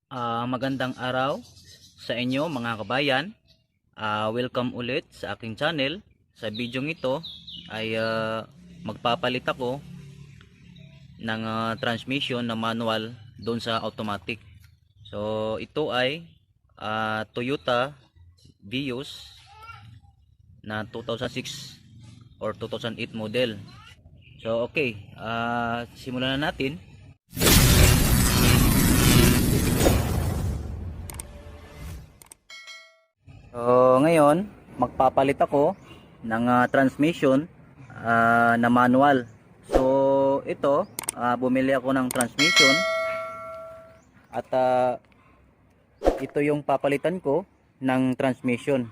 Magandang araw sa inyo mga kabayan. Welcome ulit sa aking channel. Sa video ito ay magpapalit ako ng transmission na manual doon sa automatic. So ito ay Toyota Vios na 2006 or 2008 model. So okay, simulan na natin. So ngayon, magpapalit ako ng transmission na manual. So ito, bumili ako ng transmission at ito yung papalitan ko ng transmission.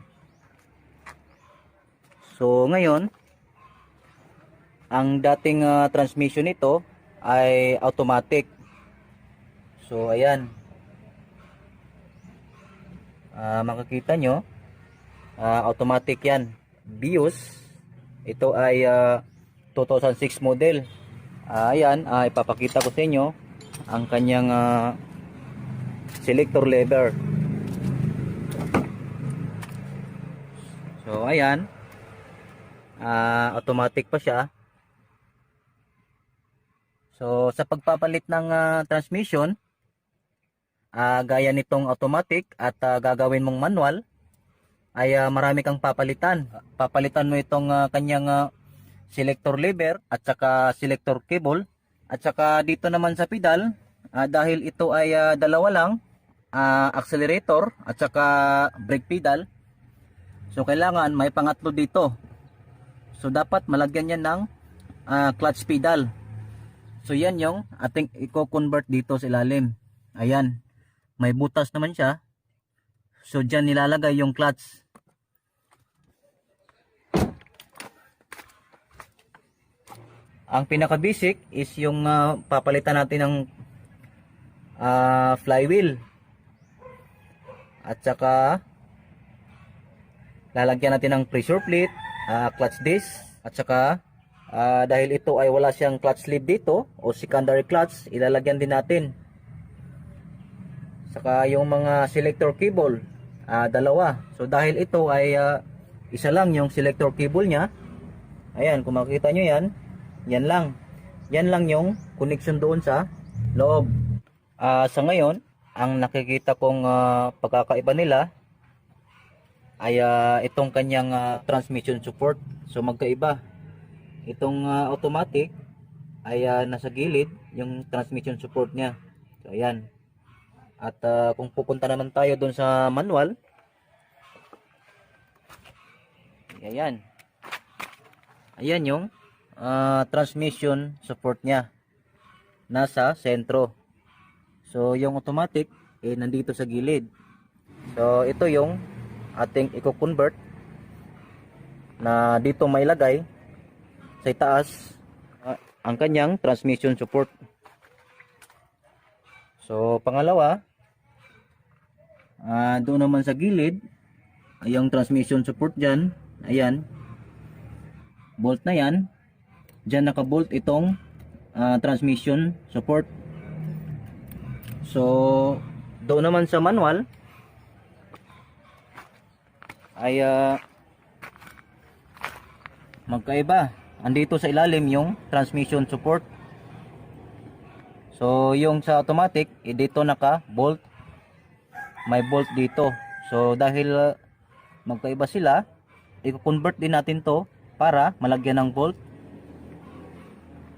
So ngayon, ang dating transmission nito ay automatic. So ayan, makikita nyo, automatic yan, Vios. Ito ay 2006 model. Ayan, ipapakita ko sa inyo ang kanyang selector lever. So ayan, automatic pa siya. So sa pagpapalit ng transmission, gaya nitong automatic at gagawin mong manual, ay marami kang papalitan. Papalitan mo itong kanyang selector lever at saka selector cable, at saka dito naman sa pedal, dahil ito ay dalawa lang, accelerator at saka brake pedal, so kailangan may pangatlo dito. So dapat malagyan yan ng clutch pedal. So yan yung ating i-convert dito sa ilalim. Ayan, may butas naman siya. So dyan nilalagay yung clutch. Ang pinaka basic is yung papalitan natin ng flywheel. At saka lalagyan natin ng pressure plate, clutch disc, at saka dahil ito ay wala siyang clutch sleeve dito o secondary clutch, ilalagyan din natin. Saka yung mga selector cable, dalawa. So dahil ito ay isa lang yung selector cable nya, ayan, kung makikita nyo yan, yan lang yung connection doon sa loob. Sa ngayon, ang nakikita kong pagkakaiba nila ay itong kanyang transmission support. So magkaiba. Itong automatic ay nasa gilid yung transmission support nya. So ayan. At kung pupunta naman tayo doon sa manual, ayan. Ayan yung transmission support nya. Nasa sentro. So yung automatic nandito sa gilid. So ito yung ating i-convert na dito may lagay sa itaas ang kanyang transmission support. So pangalawa, doon naman sa gilid ay yung transmission support dyan. Ayan, bolt na yan. Dyan nakabolt itong transmission support. So doon naman sa manual ay magkaiba. Andito sa ilalim yung transmission support. So yung sa automatic, dito naka bolt, may bolt dito. So dahil magkaiba sila, i-convert din natin to para malagyan ng bolt.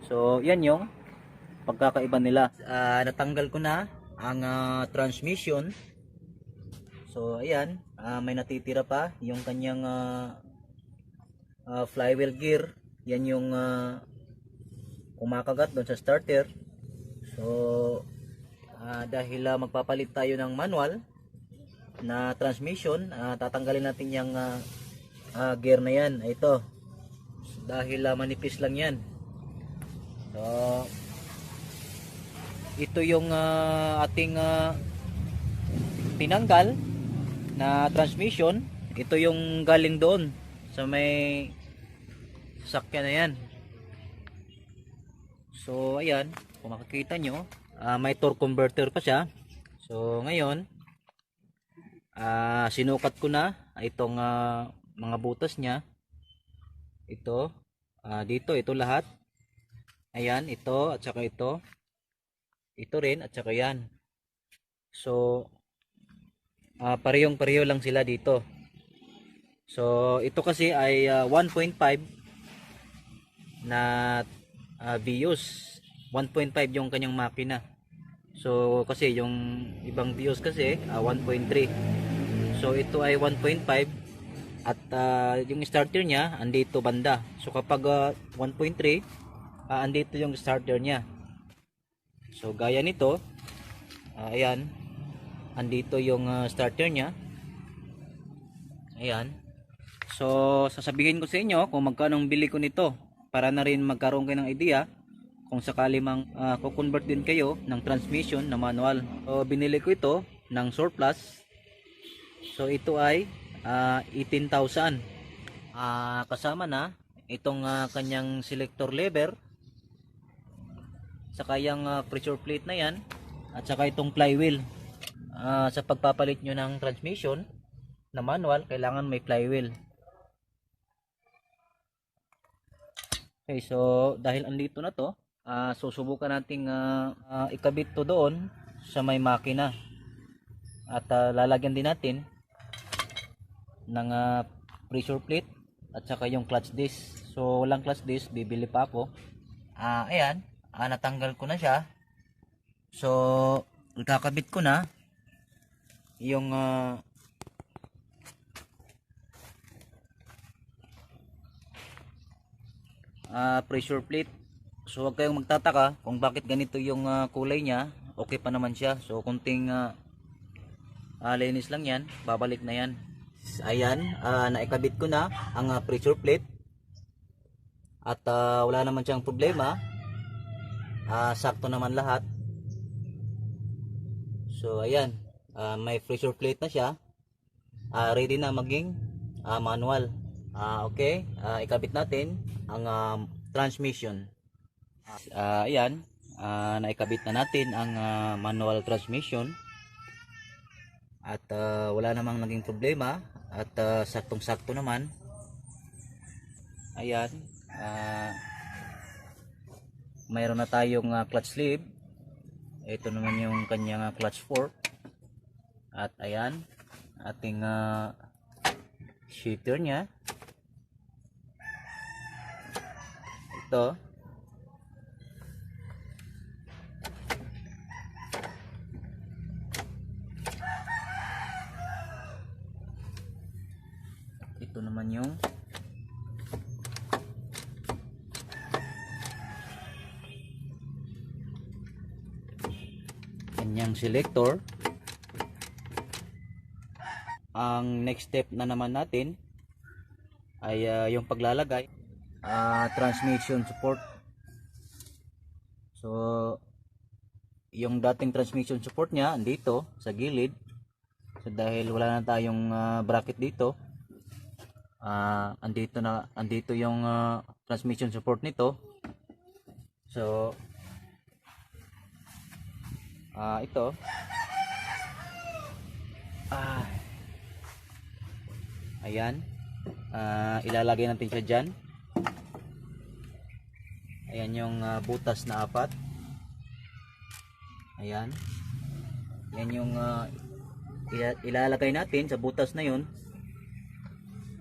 So yan yung pagkakaiba nila. Natanggal ko na ang transmission. So ayan, may natitira pa yung kanyang flywheel gear. Yan yung kumakagat doon sa starter. So dahil magpapalit tayo ng manual na transmission, tatanggalin natin yung gear na yan. Ito, dahil manipis lang yan. So ito yung ating tinanggal na transmission. Ito yung galing doon sa may sasakyan na yan. So ayan, kung makikita nyo, may torque converter pa siya. So ngayon, sinukat ko na itong mga butas niya. Ito, dito, ito lahat. Ayan, ito at saka ito. Ito rin at saka yan. So, parehong-pareho lang sila dito. So, ito kasi ay 1.5 na Vios. 1.5 yung kanyang makina. So, kasi yung ibang Vios kasi 1.3. So, ito ay 1.5 at yung starter niya andito banda. So, kapag 1.3, andito yung starter niya. So, gaya nito, ayan, andito yung starter niya. Ayan. So, sasabihin ko sa inyo kung magkano ang bili ko nito para na rin magkaroon kayo ng idea kung sakali mang ko-convert din kayo ng transmission na manual. So, binili ko ito ng surplus. So, ito ay 18,000. Kasama na itong kanyang selector lever, saka yung pressure plate na yan, at saka itong flywheel. Sa pagpapalit nyo ng transmission na manual, kailangan may flywheel. Okay, so dahil andito na to, susubukan nating ikabit to doon sa may makina. At lalagyan din natin ng pressure plate at saka yung clutch disc. So walang clutch disc, bibili pa ako. Ayan, natanggal ko na siya. So ikakabit ko na yung pressure plate. So huwag kayong magtataka kung bakit ganito yung kulay niya. Okay pa naman siya. So kunting linis lang yan, babalik na yan. Ayan, naikabit ko na ang pressure plate at wala naman siyang problema. Sakto naman lahat. So ayan, may pressure plate na siya, ready na maging manual. Okay, ikabit natin ang transmission. Ayan, naikabit na natin ang manual transmission at wala namang naging problema at saktong sakto naman. Ayan, mayroon na tayong clutch sleeve. Ito naman yung kanyang clutch fork. At ayan, ating shifter nya. Ito. Ito naman yung kanyang selector. Ang next step na naman natin ay yung paglalagay transmission support. So yung dating transmission support nya andito sa gilid. So dahil wala na tayong bracket dito, andito yung transmission support nito. So ito ayan, ilalagay natin siya dyan. Ayan yung butas na 4. Ayan, yan yung ilalagay natin sa butas na yun.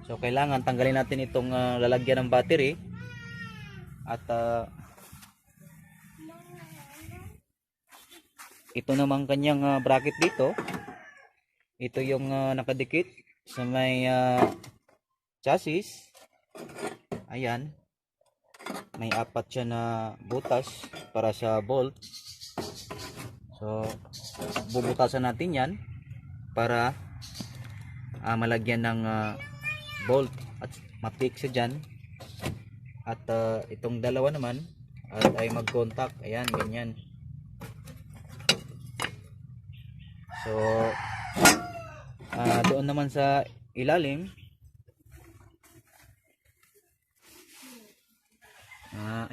So kailangan tanggalin natin itong lalagyan ng battery at ito namang kanyang bracket dito. Ito yung nakadikit sa may chassis. Ayan, may 4 siya na butas para sa bolt. So bubutasan natin yan para malagyan ng bolt at mapik siya dyan. At itong dalawa naman ay mag contact. Ayan, ganyan. So doon naman sa ilalim,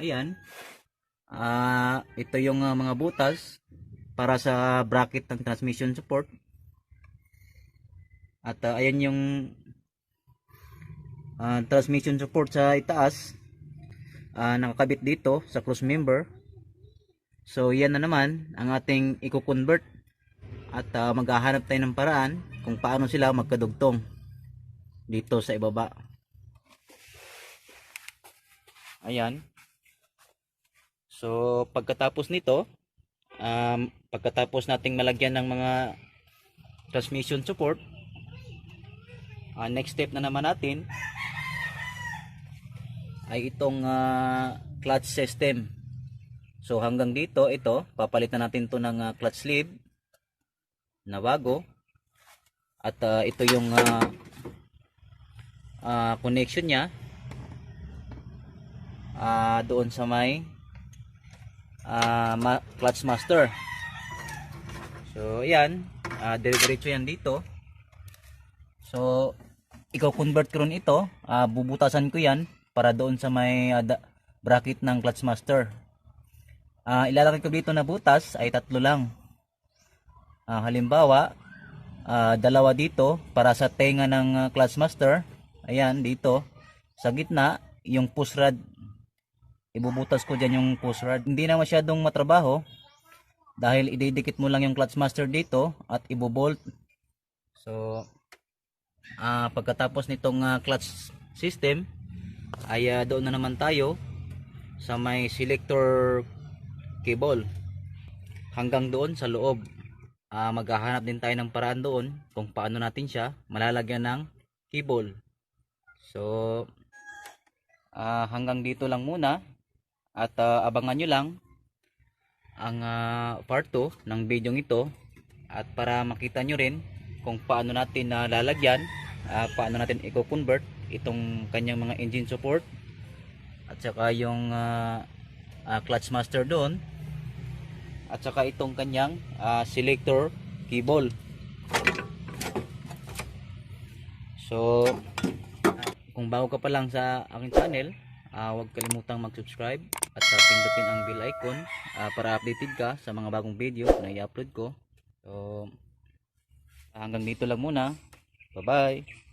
ayan, ito yung mga butas para sa bracket ng transmission support. At ayan yung transmission support sa itaas, nakakabit dito sa cross member. So yan na naman ang ating i-convert at maghahanap tayo ng paraan kung paano sila magkadugtong dito sa ibaba. Ayan. So pagkatapos nito, pagkatapos nating malagyan ng mga transmission support, next step na naman natin ay itong clutch system. So hanggang dito, ito papalitan natin to ng clutch sleeve na bago, at ito yung connection nya doon sa may clutch master. So ayan, dire-diretso yan dito. So i-convert ko rin ito, bubutasan ko yan para doon sa may bracket ng clutch master. Ilalagay ko dito na butas ay 3 lang. Halimbawa, 2 dito para sa tenga ng clutch master. Ayan, dito sa gitna yung push rod, ibubutas ko dyan yung push rod. Hindi na masyadong matrabaho dahil ididikit mo lang yung clutch master dito at ibubolt. So pagkatapos nitong clutch system ay doon na naman tayo sa may selector cable hanggang doon sa loob. Maghahanap din tayo ng paraan doon kung paano natin siya malalagyan ng cable. So hanggang dito lang muna, at abangan nyo lang ang part 2 ng video ito, at para makita nyo rin kung paano natin lalagyan, paano natin i-convert itong kanyang mga engine support at saka yung clutch master doon, at saka itong kanyang selector cable. So kung bago ka pa lang sa aking channel, huwag kalimutang mag-subscribe at pindutin ang bell icon para updated ka sa mga bagong video na i-upload ko. So hanggang dito lang muna. Bye bye.